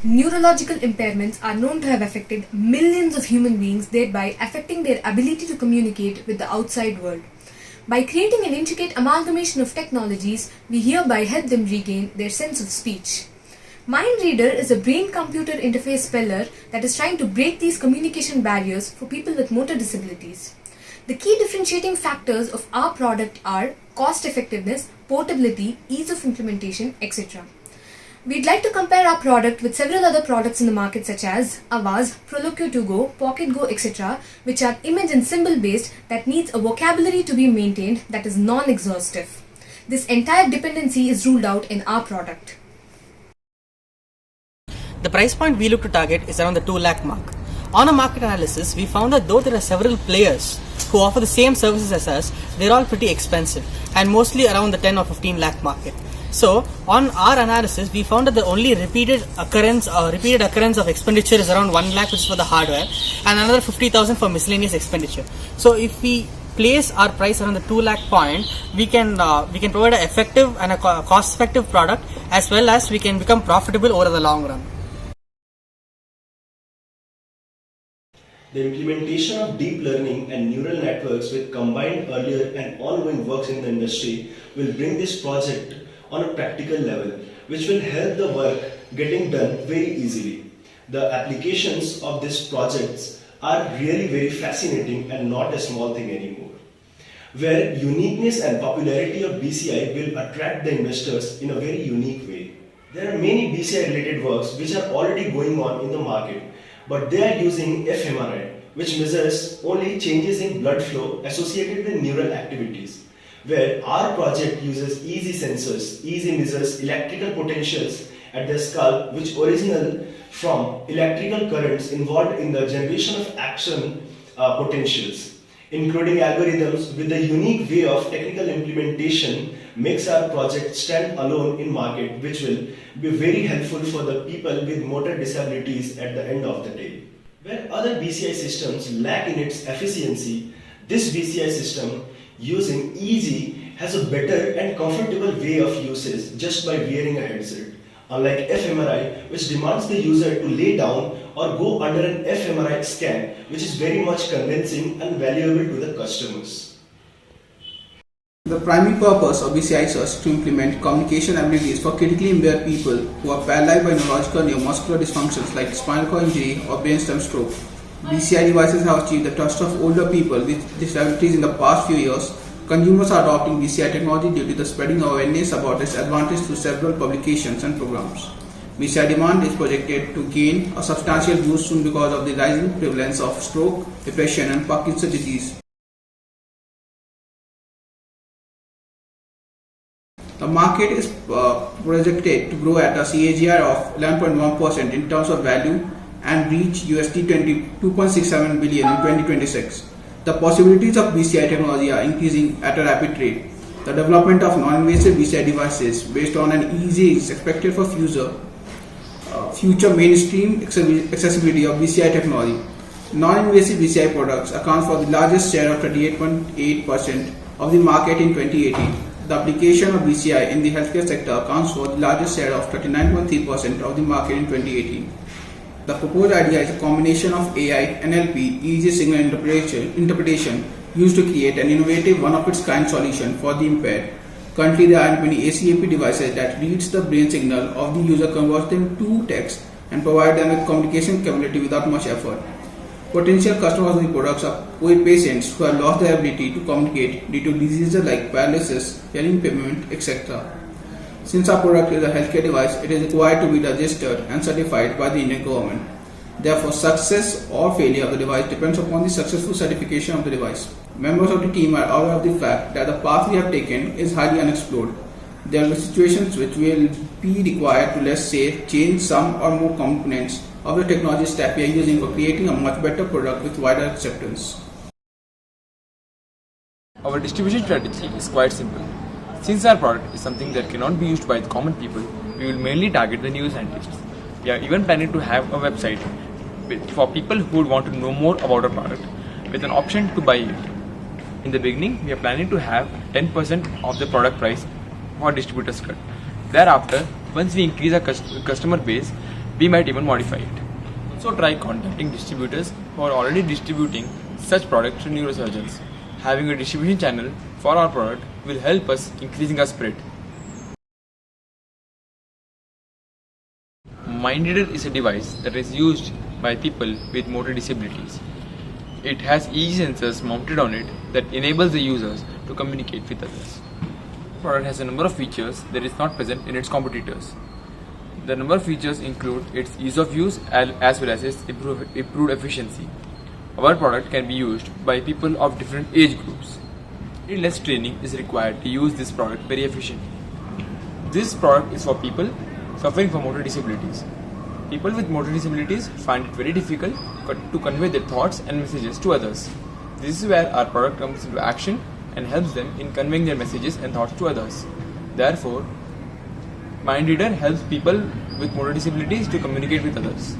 Neurological impairments are known to have affected millions of human beings, thereby affecting their ability to communicate with the outside world. By creating an intricate amalgamation of technologies, we hereby help them regain their sense of speech. MindReader is a brain-computer interface speller that is trying to break these communication barriers for people with motor disabilities. The key differentiating factors of our product are cost effectiveness, portability, ease of implementation, etc. We'd like to compare our product with several other products in the market such as Avaz, Proloquio2Go, PocketGo, etc., which are image and symbol based that needs a vocabulary to be maintained that is non-exhaustive. This entire dependency is ruled out in our product. The price point we look to target is around the 2 lakh mark. On a market analysis, we found that though there are several players who offer the same services as us, they're all pretty expensive and mostly around the 10 or 15 lakh market. So, on our analysis, we found that the only repeated occurrence of expenditure is around 1 lakh, which is for the hardware, and another 50,000 for miscellaneous expenditure. So, if we place our price around the 2 lakh point, we can provide an effective and a cost-effective product, as well as we can become profitable over the long run. The implementation of deep learning and neural networks with combined earlier and ongoing works in the industry will bring this project on a practical level, which will help the work getting done very easily. The applications of these projects are really very fascinating and not a small thing anymore, where uniqueness and popularity of BCI will attract the investors in a very unique way. There are many BCI related works which are already going on in the market, but they are using fMRI, which measures only changes in blood flow associated with neural activities, where our project uses easy sensors, easy measures electrical potentials at the skull which originate from electrical currents involved in the generation of action potentials, including algorithms with a unique way of technical implementation makes our project stand alone in market, which will be very helpful for the people with motor disabilities at the end of the day. Where other BCI systems lack in its efficiency, this BCI system using easy has a better and comfortable way of usage just by wearing a headset. Unlike fMRI, which demands the user to lay down or go under an fMRI scan, which is very much convincing and valuable to the customers. The primary purpose of BCI is to implement communication abilities for critically impaired people who are paralyzed by neurological neuromuscular dysfunctions like spinal cord injury or brainstem stroke. BCI devices have achieved the trust of older people with disabilities in the past few years. Consumers are adopting BCI technology due to the spreading awareness about its advantage through several publications and programs. BCI demand is projected to gain a substantial boost soon because of the rising prevalence of stroke, depression and Parkinson's disease. The market is projected to grow at a CAGR of 11.1% in terms of value and reach $2.67 billion in 2026. The possibilities of BCI technology are increasing at a rapid rate. The development of non-invasive BCI devices based on an easy is expected for future mainstream accessibility of BCI technology. Non-invasive BCI products account for the largest share of 38.8% of the market in 2018. The application of BCI in the healthcare sector accounts for the largest share of 39.3% of the market in 2018. The proposed idea is a combination of AI, NLP, easy signal interpretation used to create an innovative one-of-its-kind solution for the impaired. Currently, there are many ACAP devices that reads the brain signal of the user, converts them to text, and provide them with communication capability without much effort. Potential customers of the products are patients who have lost their ability to communicate due to diseases like paralysis, hearing impairment, etc. Since our product is a healthcare device, it is required to be registered and certified by the Indian government. Therefore, success or failure of the device depends upon the successful certification of the device. Members of the team are aware of the fact that the path we have taken is highly unexplored. There will be situations which will be required to, let's say, change some or more components of the technology stack we are using for creating a much better product with wider acceptance. Our distribution strategy is quite simple. Since our product is something that cannot be used by the common people, we will mainly target the new scientists. We are even planning to have a website for people who would want to know more about our product with an option to buy it. In the beginning, we are planning to have 10% of the product price for distributors cut. Thereafter, once we increase our customer base, We might even modify it. So try contacting distributors who are already distributing such products to neurosurgeons. Having a distribution channel for our product will help us increasing our spread. MindReader is a device that is used by people with motor disabilities. It has EEG sensors mounted on it that enables the users to communicate with others. The product has a number of features that is not present in its competitors. The number of features include its ease of use as well as its improved efficiency. Our product can be used by people of different age groups. Very less training is required to use this product very efficiently. This product is for people suffering from motor disabilities. People with motor disabilities find it very difficult to convey their thoughts and messages to others. This is where our product comes into action and helps them in conveying their messages and thoughts to others. Therefore, MindReader helps people with motor disabilities to communicate with others.